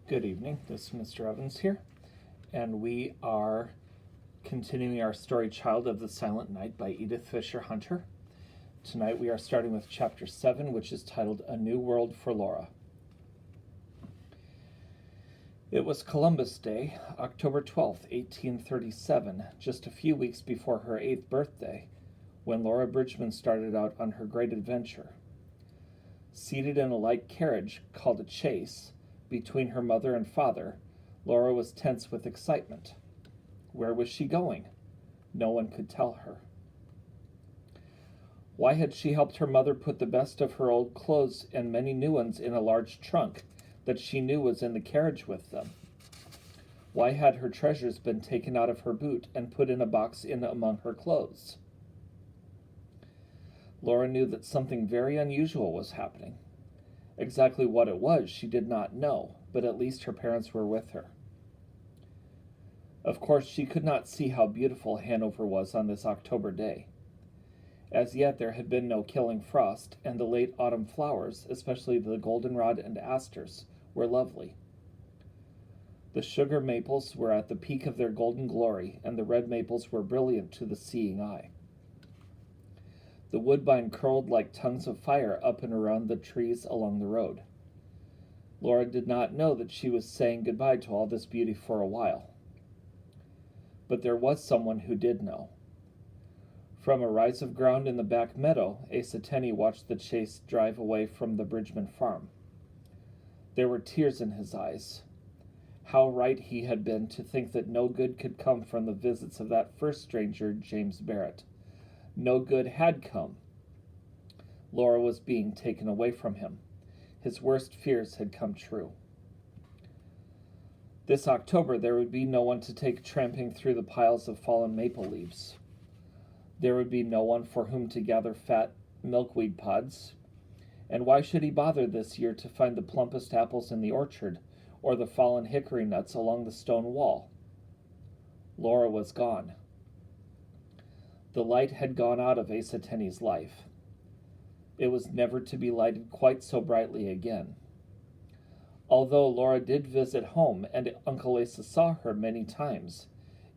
Good evening, this is Mr. Evans here, and we are continuing our story Child of the Silent Night by Edith Fisher Hunter. Tonight we are starting with Chapter 7, which is titled A New World for Laura. It was Columbus Day, October 12th, 1837, just a few weeks before her 8th birthday, when Laura Bridgman started out on her great adventure. Seated in a light carriage called a chaise, between her mother and father, Laura was tense with excitement. Where was she going? No one could tell her. Why had she helped her mother put the best of her old clothes and many new ones in a large trunk that she knew was in the carriage with them? Why had her treasures been taken out of her boot and put in a box in among her clothes? Laura knew that something very unusual was happening. Exactly what it was she did not know, but at least her parents were with her. Of course, she could not see how beautiful Hanover was on this October day. As yet there had been no killing frost, and the late autumn flowers, especially the goldenrod and asters, were lovely. The sugar maples were at the peak of their golden glory, and the red maples were brilliant to the seeing eye. The woodbine curled like tongues of fire up and around the trees along the road. Laura did not know that she was saying goodbye to all this beauty for a while. But there was someone who did know. From a rise of ground in the back meadow, Asa Tenney watched the chaise drive away from the Bridgman farm. There were tears in his eyes. How right he had been to think that no good could come from the visits of that first stranger, James Barrett. No good had come. Laura was being taken away from him. His worst fears had come true. This October there would be no one to take tramping through the piles of fallen maple leaves. There would be no one for whom to gather fat milkweed pods. And why should he bother this year to find the plumpest apples in the orchard, or the fallen hickory nuts along the stone wall? Laura was gone. The light had gone out of Asa Tenney's life. It was never to be lighted quite so brightly again. Although Laura did visit home and Uncle Asa saw her many times,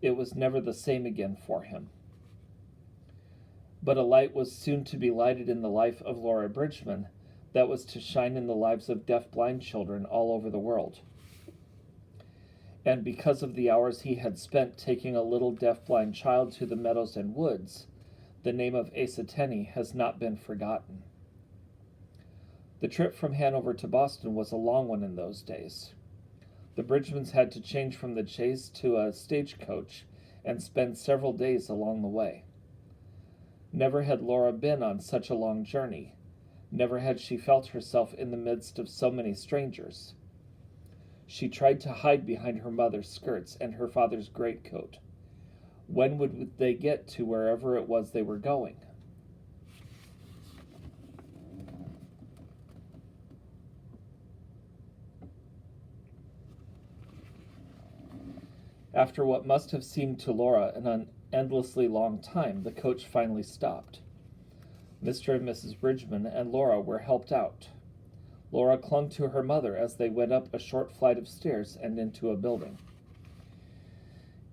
it was never the same again for him. But a light was soon to be lighted in the life of Laura Bridgman that was to shine in the lives of deaf-blind children all over the world. And because of the hours he had spent taking a little deaf-blind child to the meadows and woods, the name of Asa Tenney has not been forgotten. The trip from Hanover to Boston was a long one in those days. The Bridgmans had to change from the chaise to a stagecoach and spend several days along the way. Never had Laura been on such a long journey. Never had she felt herself in the midst of so many strangers. She tried to hide behind her mother's skirts and her father's greatcoat. When would they get to wherever it was they were going? After what must have seemed to Laura an endlessly long time, the coach finally stopped. Mr. and Mrs. Bridgman and Laura were helped out. Laura clung to her mother as they went up a short flight of stairs and into a building.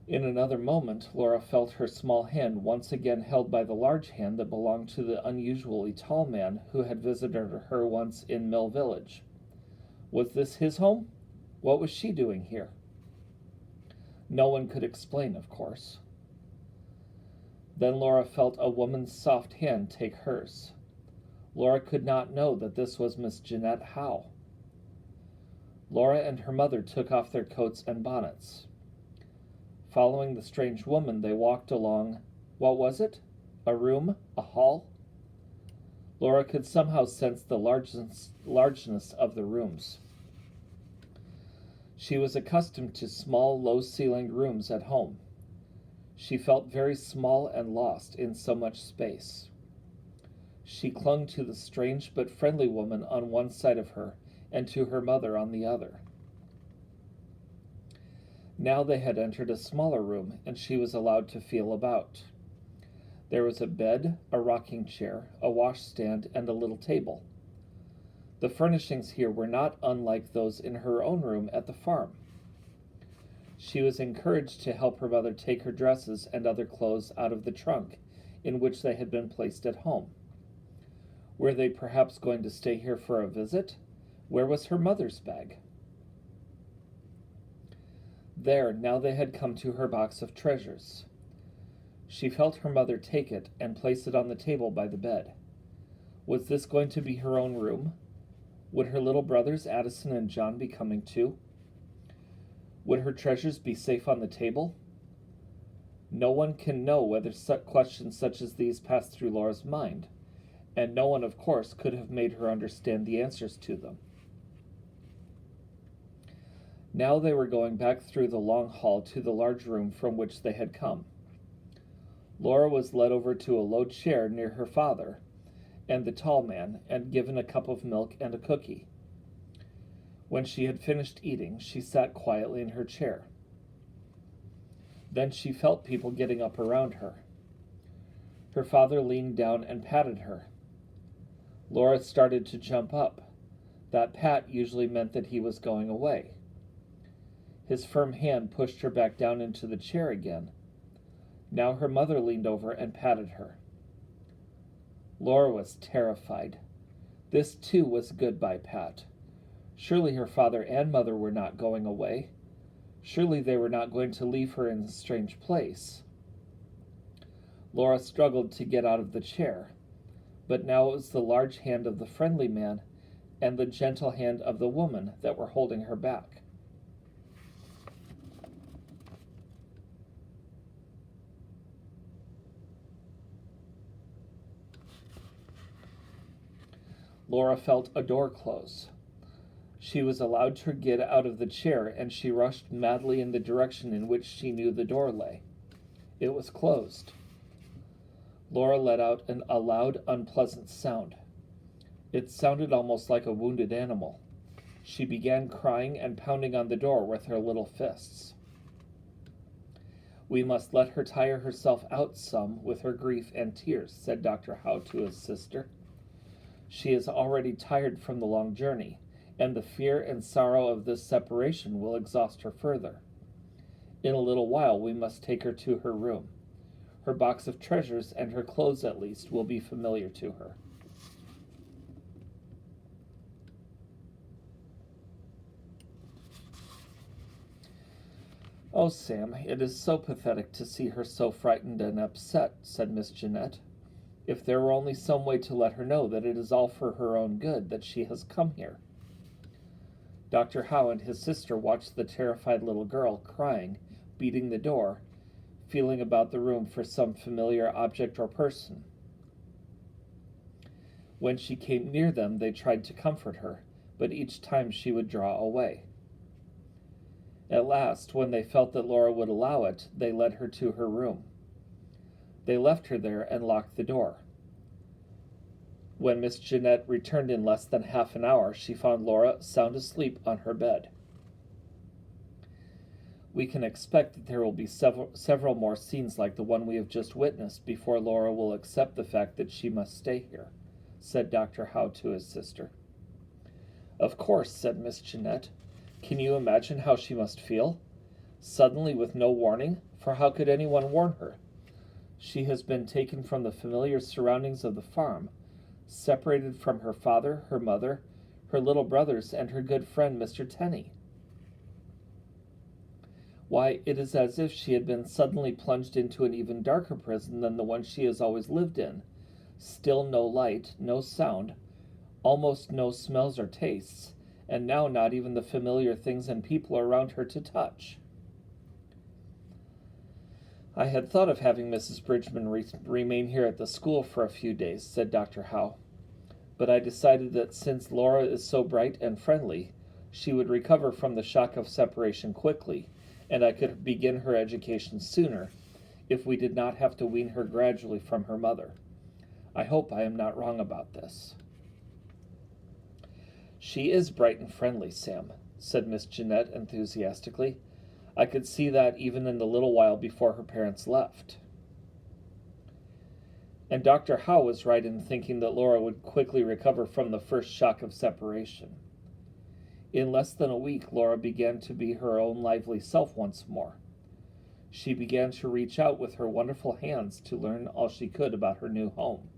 In another moment, Laura felt her small hand once again held by the large hand that belonged to the unusually tall man who had visited her once in Mill Village. Was this his home? What was she doing here? No one could explain, of course. Then Laura felt a woman's soft hand take hers. Laura could not know that this was Miss Jeanette Howe. Laura and her mother took off their coats and bonnets. Following the strange woman, they walked along, what was it? A room? A hall? Laura could somehow sense the largeness of the rooms. She was accustomed to small, low-ceilinged rooms at home. She felt very small and lost in so much space. She clung to the strange but friendly woman on one side of her and to her mother on the other. Now they had entered a smaller room, and she was allowed to feel about. There was a bed, a rocking chair, a washstand, and a little table. The furnishings here were not unlike those in her own room at the farm. She was encouraged to help her mother take her dresses and other clothes out of the trunk in which they had been placed at home. Were they perhaps going to stay here for a visit? Where was her mother's bag? There, now they had come to her box of treasures. She felt her mother take it and place it on the table by the bed. Was this going to be her own room? Would her little brothers, Addison and John, be coming too? Would her treasures be safe on the table? No one can know whether questions such as these passed through Laura's mind, and no one, of course, could have made her understand the answers to them. Now they were going back through the long hall to the large room from which they had come. Laura was led over to a low chair near her father and the tall man, and given a cup of milk and a cookie. When she had finished eating, she sat quietly in her chair. Then she felt people getting up around her. Her father leaned down and patted her. Laura started to jump up. That pat usually meant that he was going away. His firm hand pushed her back down into the chair again. Now her mother leaned over and patted her. Laura was terrified. This, too, was goodbye pat. Surely her father and mother were not going away. Surely they were not going to leave her in a strange place. Laura struggled to get out of the chair, but now it was the large hand of the friendly man and the gentle hand of the woman that were holding her back. Laura felt a door close. She was allowed to get out of the chair, and she rushed madly in the direction in which she knew the door lay. It was closed. Laura let out a loud, unpleasant sound. It sounded almost like a wounded animal. She began crying and pounding on the door with her little fists. "We must let her tire herself out some with her grief and tears," said Dr. Howe to his sister. "She is already tired from the long journey, and the fear and sorrow of this separation will exhaust her further. In a little while we must take her to her room. Her box of treasures and her clothes, at least, will be familiar to her." "Oh, Sam, it is so pathetic to see her so frightened and upset," said Miss Jeanette. "If there were only some way to let her know that it is all for her own good that she has come here." Dr. Howe and his sister watched the terrified little girl, crying, beating the door, feeling about the room for some familiar object or person. When she came near them, they tried to comfort her, but each time she would draw away. At last, when they felt that Laura would allow it, they led her to her room. They left her there and locked the door. When Miss Jeanette returned in less than half an hour, she found Laura sound asleep on her bed. "We can expect that there will be several more scenes like the one we have just witnessed before Laura will accept the fact that she must stay here," said Dr. Howe to his sister. "Of course," said Miss Jeanette. "Can you imagine how she must feel? Suddenly, with no warning, for how could anyone warn her? She has been taken from the familiar surroundings of the farm, separated from her father, her mother, her little brothers, and her good friend, Mr. Tenney. Why, it is as if she had been suddenly plunged into an even darker prison than the one she has always lived in. Still no light, no sound, almost no smells or tastes, and now not even the familiar things and people around her to touch." "I had thought of having Mrs. Bridgman remain here at the school for a few days," said Dr. Howe. "But I decided that since Laura is so bright and friendly, she would recover from the shock of separation quickly, and I could begin her education sooner if we did not have to wean her gradually from her mother. I hope I am not wrong about this." "She is bright and friendly, Sam," said Miss Jeanette enthusiastically. "I could see that even in the little while before her parents left." And Dr. Howe was right in thinking that Laura would quickly recover from the first shock of separation. In less than a week, Laura began to be her own lively self once more. She began to reach out with her wonderful hands to learn all she could about her new home.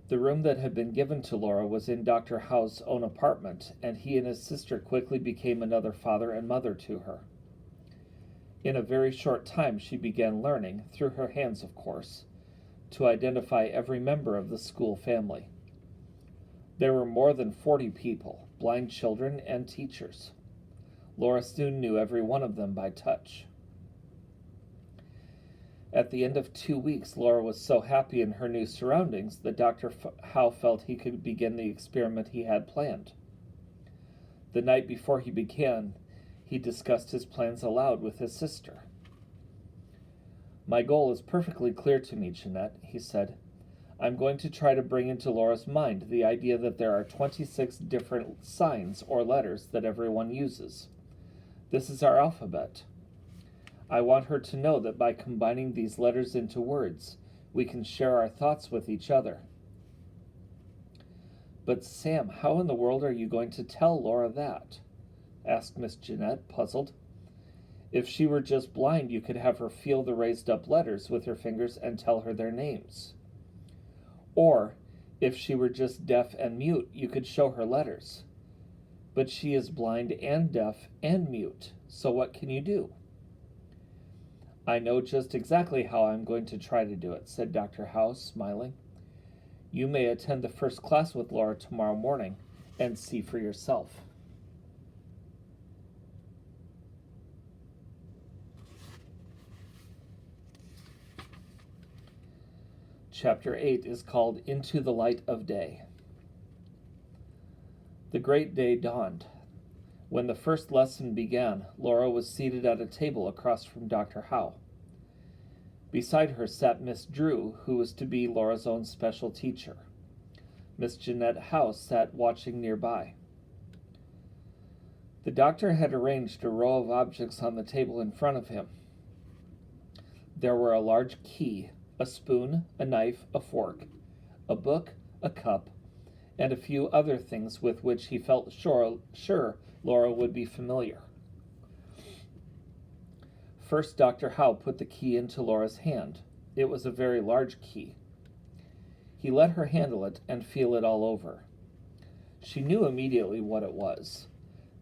The room that had been given to Laura was in Dr. Howe's own apartment, and he and his sister quickly became another father and mother to her. In a very short time she began learning, through her hands of course, to identify every member of the school family. There were more than 40 people, blind children and teachers. Laura soon knew every one of them by touch. At the end of 2 weeks, Laura was so happy in her new surroundings that Dr. Howe felt he could begin the experiment he had planned. The night before he began, he discussed his plans aloud with his sister. "My goal is perfectly clear to me, Jeanette," he said. "I'm going to try to bring into Laura's mind the idea that there are 26 different signs or letters that everyone uses. This is our alphabet. I want her to know that by combining these letters into words, we can share our thoughts with each other." "But Sam, how in the world are you going to tell Laura that?" asked Miss Jeanette, puzzled. "If she were just blind, you could have her feel the raised up letters with her fingers and tell her their names. Or, if she were just deaf and mute, you could show her letters. But she is blind and deaf and mute, so what can you do?" "I know just exactly how I'm going to try to do it," said Dr. Howe, smiling. "You may attend the first class with Laura tomorrow morning and see for yourself." Chapter 8 is called Into the Light of Day. The great day dawned. When the first lesson began, Laura was seated at a table across from Dr. Howe. Beside her sat Miss Drew, who was to be Laura's own special teacher. Miss Jeanette Howe sat watching nearby. The doctor had arranged a row of objects on the table in front of him. There were a large key, a spoon, a knife, a fork, a book, a cup, and a few other things with which he felt sure Laura would be familiar. First, Dr. Howe put the key into Laura's hand. It was a very large key. He let her handle it and feel it all over. She knew immediately what it was.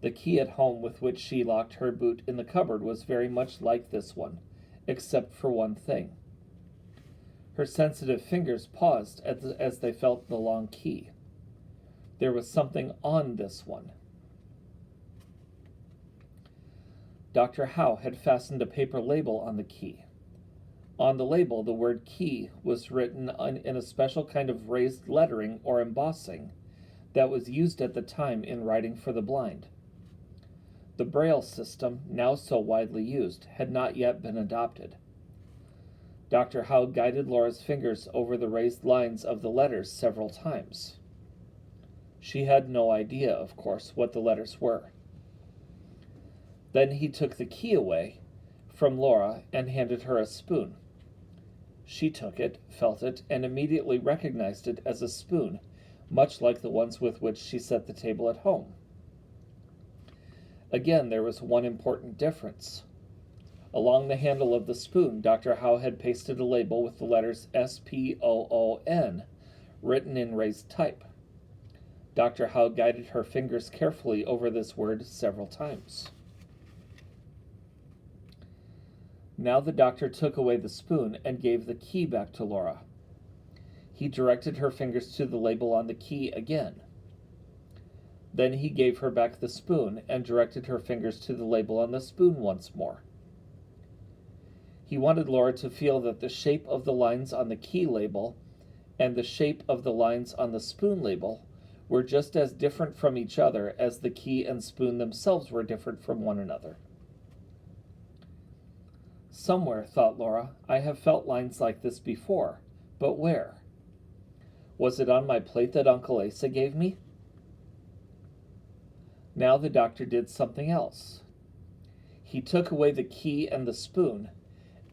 The key at home with which she locked her boot in the cupboard was very much like this one, except for one thing. Her sensitive fingers paused as they felt the long key. There was something on this one. Dr. Howe had fastened a paper label on the key. On the label, the word key was written in a special kind of raised lettering or embossing that was used at the time in writing for the blind. The Braille system, now so widely used, had not yet been adopted. Dr. Howe guided Laura's fingers over the raised lines of the letters several times. She had no idea, of course, what the letters were. Then he took the key away from Laura and handed her a spoon. She took it, felt it, and immediately recognized it as a spoon, much like the ones with which she set the table at home. Again, there was one important difference. Along the handle of the spoon, Dr. Howe had pasted a label with the letters SPOON written in raised type. Dr. Howe guided her fingers carefully over this word several times. Now the doctor took away the spoon and gave the key back to Laura. He directed her fingers to the label on the key again. Then he gave her back the spoon and directed her fingers to the label on the spoon once more. He wanted Laura to feel that the shape of the lines on the key label and the shape of the lines on the spoon label were just as different from each other as the key and spoon themselves were different from one another. Somewhere, thought Laura, I have felt lines like this before, but where? Was it on my plate that Uncle Asa gave me? Now the doctor did something else. He took away the key and the spoon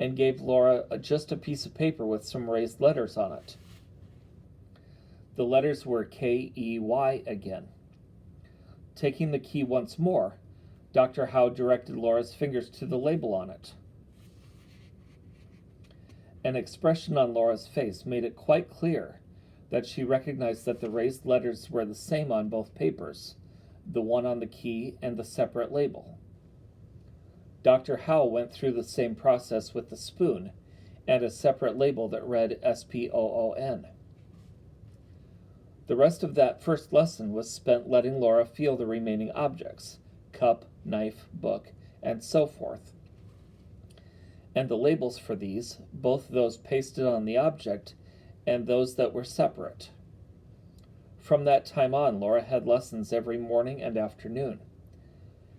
and gave Laura just a piece of paper with some raised letters on it. The letters were K-E-Y again. Taking the key once more, Dr. Howe directed Laura's fingers to the label on it. An expression on Laura's face made it quite clear that she recognized that the raised letters were the same on both papers, the one on the key and the separate label. Dr. Howe went through the same process with the spoon and a separate label that read S-P-O-O-N. The rest of that first lesson was spent letting Laura feel the remaining objects, cup, knife, book, and so forth, and the labels for these, both those pasted on the object and those that were separate. From that time on, Laura had lessons every morning and afternoon.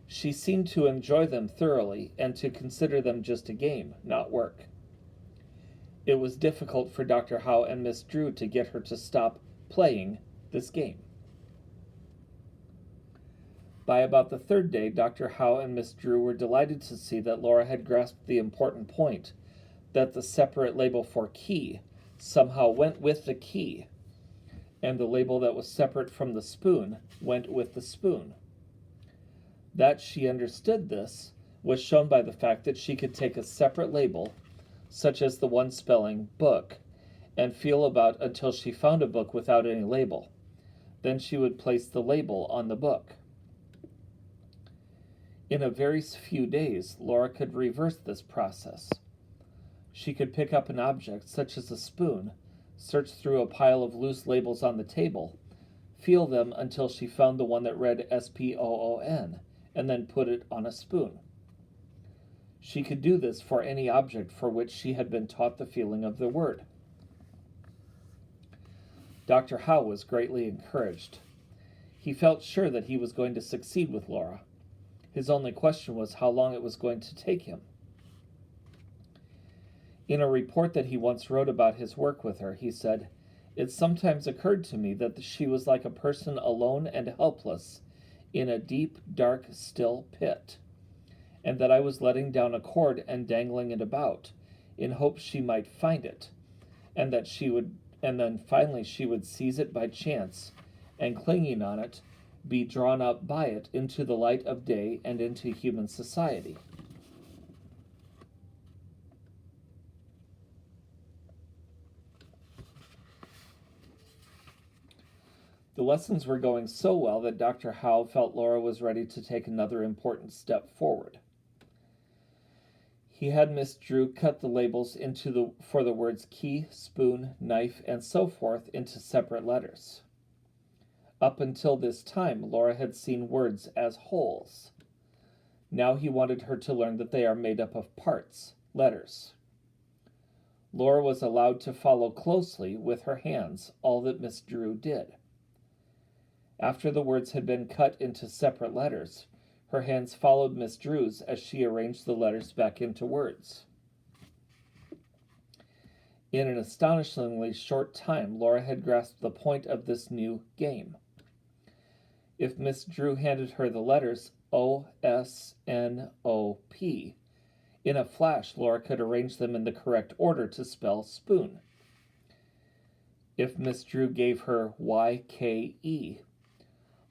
She seemed to enjoy them thoroughly and to consider them just a game, not work. It was difficult for Dr. Howe and Miss Drew to get her to stop playing this game. By about the third day, Dr. Howe and Miss Drew were delighted to see that Laura had grasped the important point, that the separate label for key somehow went with the key, and the label that was separate from the spoon went with the spoon. That she understood this was shown by the fact that she could take a separate label, such as the one spelling book, and feel about until she found a book without any label. Then she would place the label on the book. In a very few days, Laura could reverse this process. She could pick up an object, such as a spoon, search through a pile of loose labels on the table, feel them until she found the one that read S-P-O-O-N, and then put it on a spoon. She could do this for any object for which she had been taught the feeling of the word. Dr. Howe was greatly encouraged. He felt sure that he was going to succeed with Laura. His only question was how long it was going to take him. In a report that he once wrote about his work with her, he said, "It sometimes occurred to me that she was like a person alone and helpless in a deep, dark, still pit, and that I was letting down a cord and dangling it about, in hopes she might find it, and then finally she would seize it by chance, and clinging on it, be drawn up by it into the light of day and into human society." The lessons were going so well that Dr. Howe felt Laura was ready to take another important step forward. He had Miss Drew cut the labels for the words key, spoon, knife, and so forth into separate letters. Up until this time, Laura had seen words as wholes. Now he wanted her to learn that they are made up of parts, letters. Laura was allowed to follow closely with her hands all that Miss Drew did. After the words had been cut into separate letters, her hands followed Miss Drew's as she arranged the letters back into words. In an astonishingly short time, Laura had grasped the point of this new game. If Miss Drew handed her the letters O-S-N-O-P, in a flash Laura could arrange them in the correct order to spell spoon. If Miss Drew gave her Y-K-E,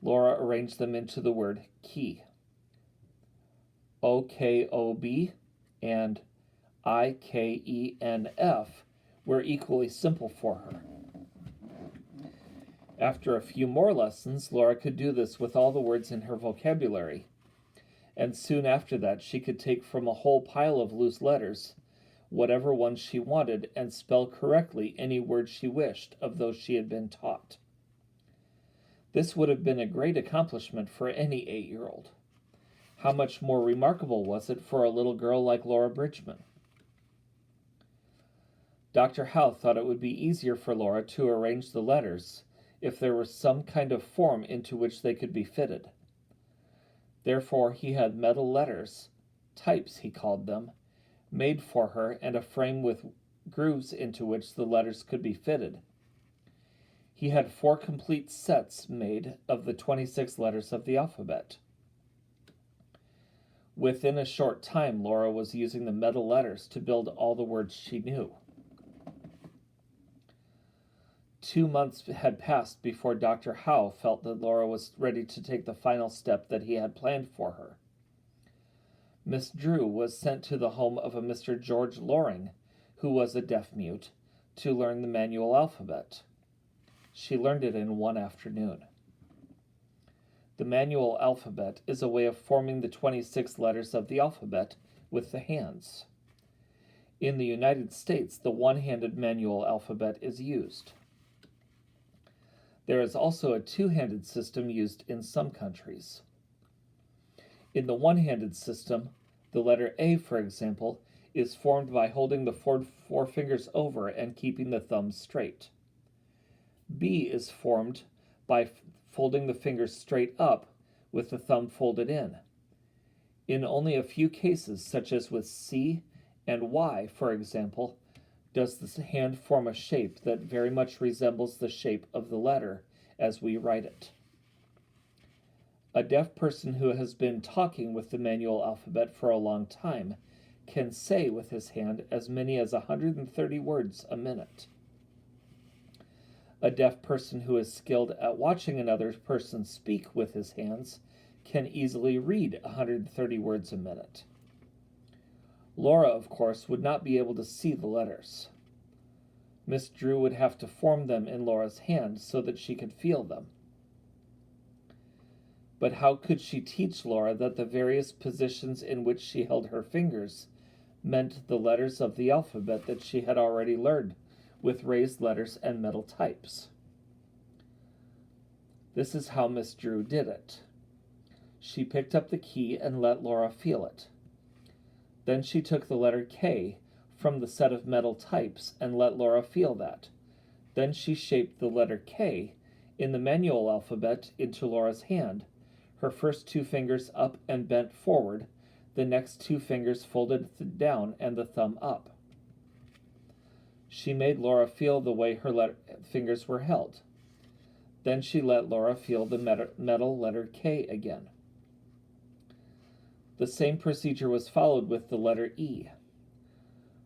Laura arranged them into the word key. O-K-O-B and I-K-E-N-F were equally simple for her. After a few more lessons, Laura could do this with all the words in her vocabulary, and soon after that she could take from a whole pile of loose letters whatever ones she wanted and spell correctly any word she wished of those she had been taught. This would have been a great accomplishment for any 8-year-old. How much more remarkable was it for a little girl like Laura Bridgman? Dr. Howe thought it would be easier for Laura to arrange the letters if there was some kind of form into which they could be fitted. Therefore he had metal letters, types he called them, made for her and a frame with grooves into which the letters could be fitted. He had 4 complete sets made of the 26 letters of the alphabet. Within a short time, Laura was using the metal letters to build all the words she knew. 2 months had passed before Dr. Howe felt that Laura was ready to take the final step that he had planned for her. Miss Drew was sent to the home of a Mr. George Loring, who was a deaf-mute, to learn the manual alphabet. She learned it in one afternoon. The manual alphabet is a way of forming the 26 letters of the alphabet with the hands. In the United States, the one-handed manual alphabet is used. There is also a two-handed system used in some countries. In the one-handed system, the letter A, for example, is formed by holding the four fingers over and keeping the thumb straight. B is formed by folding the fingers straight up with the thumb folded in. In only a few cases, such as with C and Y, for example, does the hand form a shape that very much resembles the shape of the letter as we write it. A deaf person who has been talking with the manual alphabet for a long time can say with his hand as many as 130 words a minute. A deaf person who is skilled at watching another person speak with his hands can easily read 130 words a minute. Laura, of course, would not be able to see the letters. Miss Drew would have to form them in Laura's hand so that she could feel them. But how could she teach Laura that the various positions in which she held her fingers meant the letters of the alphabet that she had already learned with raised letters and metal types? This is how Miss Drew did it. She picked up the key and let Laura feel it. Then she took the letter K from the set of metal types and let Laura feel that. Then she shaped the letter K in the manual alphabet into Laura's hand, her first two fingers up and bent forward, the next two fingers folded down and the thumb up. She made Laura feel the way her fingers were held. Then she let Laura feel the metal letter K again. The same procedure was followed with the letter E.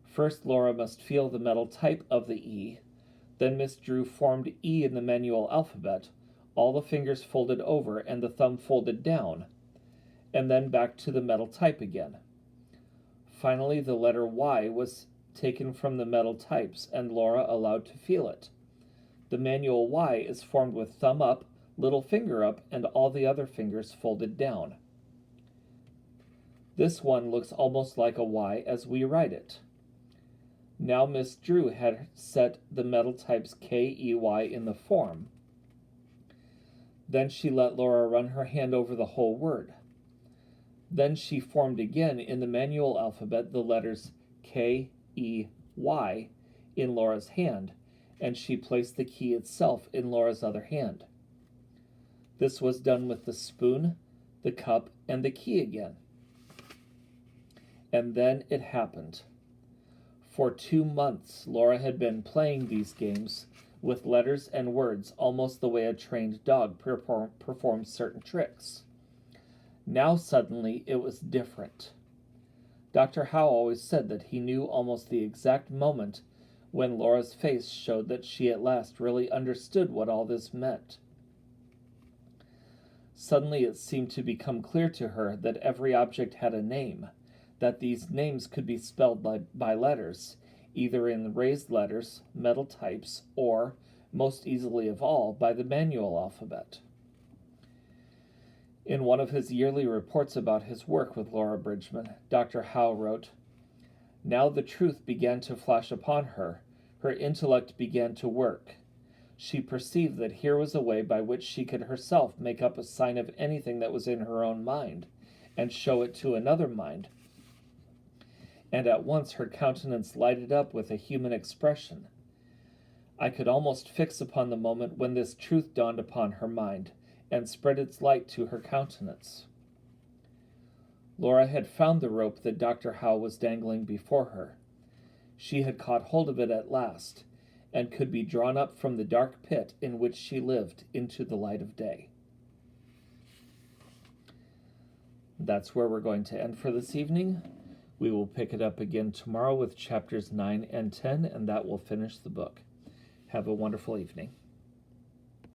First, Laura must feel the metal type of the E. Then Miss Drew formed E in the manual alphabet, all the fingers folded over and the thumb folded down, and then back to the metal type again. Finally, the letter Y was taken from the metal types and Laura allowed to feel it. The manual Y is formed with thumb up, little finger up, and all the other fingers folded down. This one looks almost like a Y as we write it. Now Miss Drew had set the metal types K, E, Y in the form. Then she let Laura run her hand over the whole word. Then she formed again in the manual alphabet the letters K, E, Y in Laura's hand, and she placed the key itself in Laura's other hand. This was done with the spoon, the cup, and the key again. And then it happened. For 2 months, Laura had been playing these games with letters and words almost the way a trained dog performs certain tricks. Now suddenly it was different. Dr. Howe always said that he knew almost the exact moment when Laura's face showed that she at last really understood what all this meant. Suddenly it seemed to become clear to her that every object had a name, that these names could be spelled by letters, either in raised letters, metal types, or, most easily of all, by the manual alphabet. In one of his yearly reports about his work with Laura Bridgman, Dr. Howe wrote, "Now the truth began to flash upon her. Her intellect began to work. She perceived that here was a way by which she could herself make up a sign of anything that was in her own mind, and show it to another mind. And at once her countenance lighted up with a human expression. I could almost fix upon the moment when this truth dawned upon her mind, and spread its light to her countenance." Laura had found the rope that Dr. Howe was dangling before her. She had caught hold of it at last, and could be drawn up from the dark pit in which she lived into the light of day. That's where we're going to end for this evening. We will pick it up again tomorrow with chapters 9 and 10, and that will finish the book. Have a wonderful evening.